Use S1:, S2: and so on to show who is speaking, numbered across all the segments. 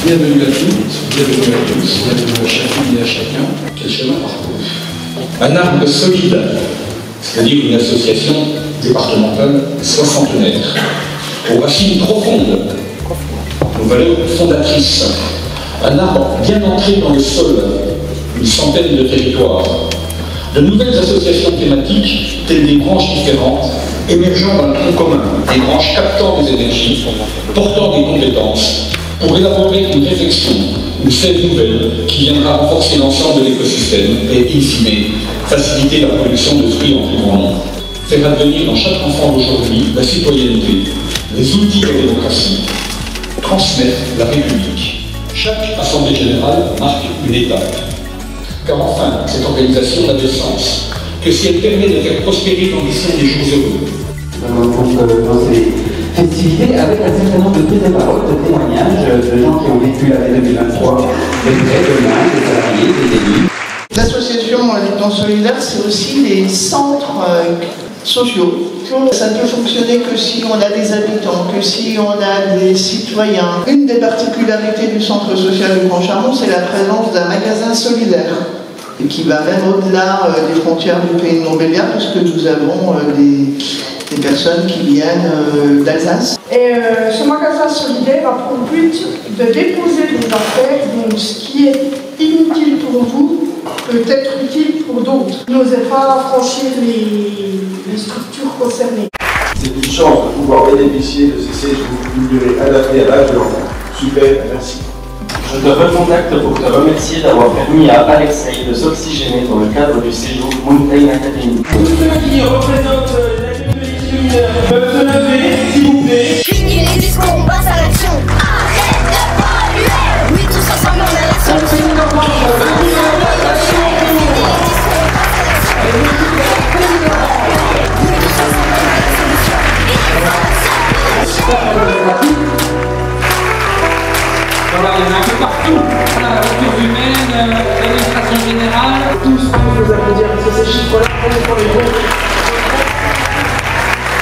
S1: Bienvenue à toutes, bienvenue à tous, bienvenue à chacune et à chacun. Quel chemin parcouru. Un arbre solide, c'est-à-dire une association départementale soixantenaire, aux racines profondes, aux valeurs fondatrices. Un arbre bien ancré dans le sol, une centaine de territoires. De nouvelles associations thématiques, telles des branches différentes, émergeant d'un tronc commun, des branches captant des énergies, portant des compétences, pour élaborer une réflexion, une scène nouvelle qui viendra renforcer l'ensemble de l'écosystème et, in fine, faciliter la production de fruits en plus grand nombre. Faire advenir dans chaque enfant d'aujourd'hui la citoyenneté, les outils de la démocratie, transmettre la République. Chaque assemblée générale marque une étape. Car enfin, cette organisation n'a de sens que si elle permet de faire prospérer l'ambition des jours heureux.
S2: Dans ces festivités, avec un certain nombre de prises de parole, de témoignages de gens qui ont vécu l'année 2023, des vrais témoins, des salariés, des élus.
S3: L'association Les Temps Solidaires, c'est aussi les centres sociaux. Ça ne peut fonctionner que si on a des habitants, que si on a des citoyens. Une des particularités du centre social du Grand Charmont, c'est la présence d'un magasin solidaire, et qui va même au-delà des frontières du pays de Montbéliard, puisque nous avons des personnes qui viennent d'Alsace.
S4: Et ce magasin solidaire a pour but de déposer des affaires, donc ce qui est inutile pour vous peut être utile pour d'autres. Vous n'osez pas franchir les structures concernées.
S5: C'est une chance de pouvoir bénéficier de ces séjours d'une durée adaptée à l'âge de l'enfant. Super, merci.
S6: Je te recontacte pour te remercier d'avoir permis à Alexei de s'oxygéner dans le cadre du séjour Mountain Academy.
S7: Tous ceux qui représentent la communauté peuvent se lever, s'il vous plaît.
S8: Fini les discours, on passe à l'action. Arrête de polluer. Oui, tous ensemble, on a la solution.
S9: Voilà, il y en a un peu partout. La ressources humaines, l'administration générale.
S4: Tous vous applaudir parce que ces chiffres-là, on pour les gros.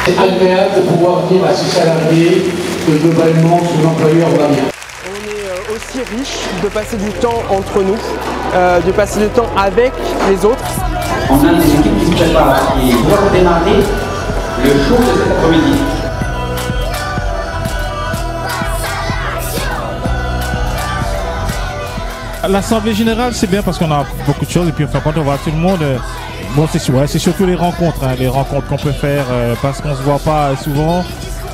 S10: C'est agréable de pouvoir dire à ses salariés que globalement son employeur va bien.
S11: On est aussi riche de passer du temps entre nous, de passer du temps avec les autres.
S2: On a des équipes qui se préparent et doivent démarrer le jour de cet après-midi.
S12: L'Assemblée Générale, c'est bien parce qu'on a beaucoup de choses et puis enfin, quand on voit tout le monde, bon, c'est surtout les rencontres qu'on peut faire parce qu'on se voit pas souvent.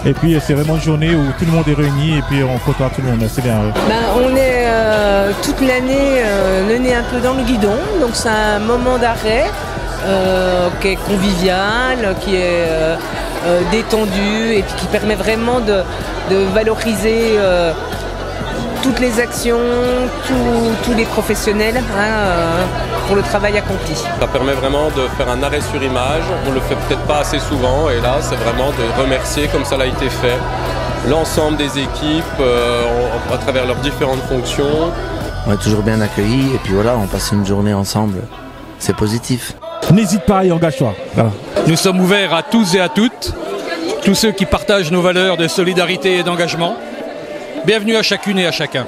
S12: Et puis c'est vraiment une journée où tout le monde est réuni et puis on côtoie tout le monde, c'est bien. Oui.
S13: On est toute l'année le nez un peu dans le guidon, donc c'est un moment d'arrêt qui est convivial, qui est détendu et puis qui permet vraiment de valoriser toutes les actions, tous les professionnels pour le travail accompli.
S14: Ça permet vraiment de faire un arrêt sur image, on le fait peut-être pas assez souvent et là c'est vraiment de remercier comme ça a été fait l'ensemble des équipes à travers leurs différentes fonctions.
S15: On est toujours bien accueillis et puis voilà, on passe une journée ensemble, c'est positif.
S12: N'hésite pas et engage-toi. Voilà.
S16: Nous sommes ouverts à tous et à toutes, tous ceux qui partagent nos valeurs de solidarité et d'engagement. Bienvenue à chacune et à chacun.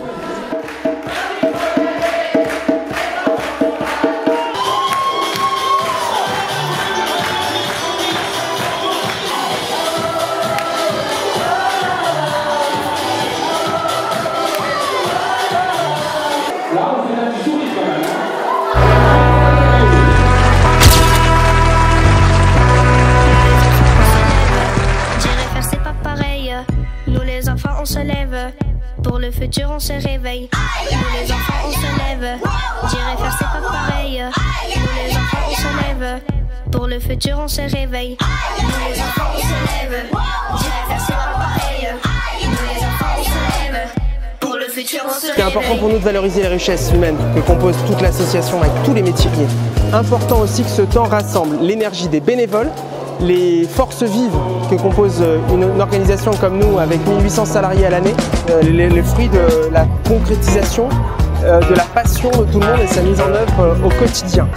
S8: On se lève, pour le futur on se réveille. Nous les enfants on se lève, j'irai faire c'est pas pareil. Nous les enfants on se lève, pour le futur on se réveille. Nous les enfants on se lève, j'irai faire c'est pas pareil. Nous les enfants on se lève, pour le futur on se réveille.
S11: C'est important pour nous de valoriser les richesses humaines que compose toute l'association avec tous les métiers. Important aussi que ce temps rassemble l'énergie des bénévoles, les forces vives que compose une organisation comme nous avec 1800 salariés à l'année, le fruit de la concrétisation, de la passion de tout le monde et sa mise en œuvre au quotidien.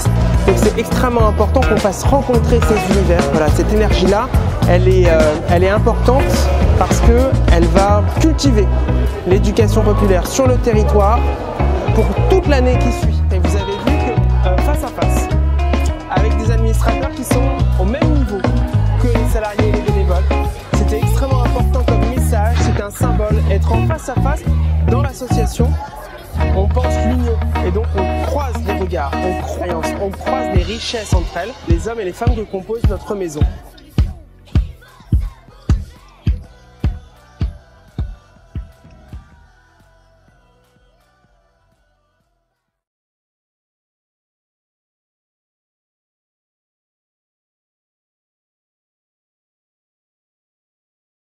S11: Donc c'est extrêmement important qu'on fasse rencontrer ces univers. Voilà, cette énergie-là, elle est importante parce qu'elle va cultiver l'éducation populaire sur le territoire pour toute l'année qui suit. Et vous avez vu que face à face, avec des administrateurs qui sont au même niveau que les salariés et les bénévoles, c'était extrêmement important comme message, c'est un symbole, être en face à face dans l'association. On pense l'union et donc on croise les regards, on croise les richesses entre elles, les hommes et les femmes que composent notre maison.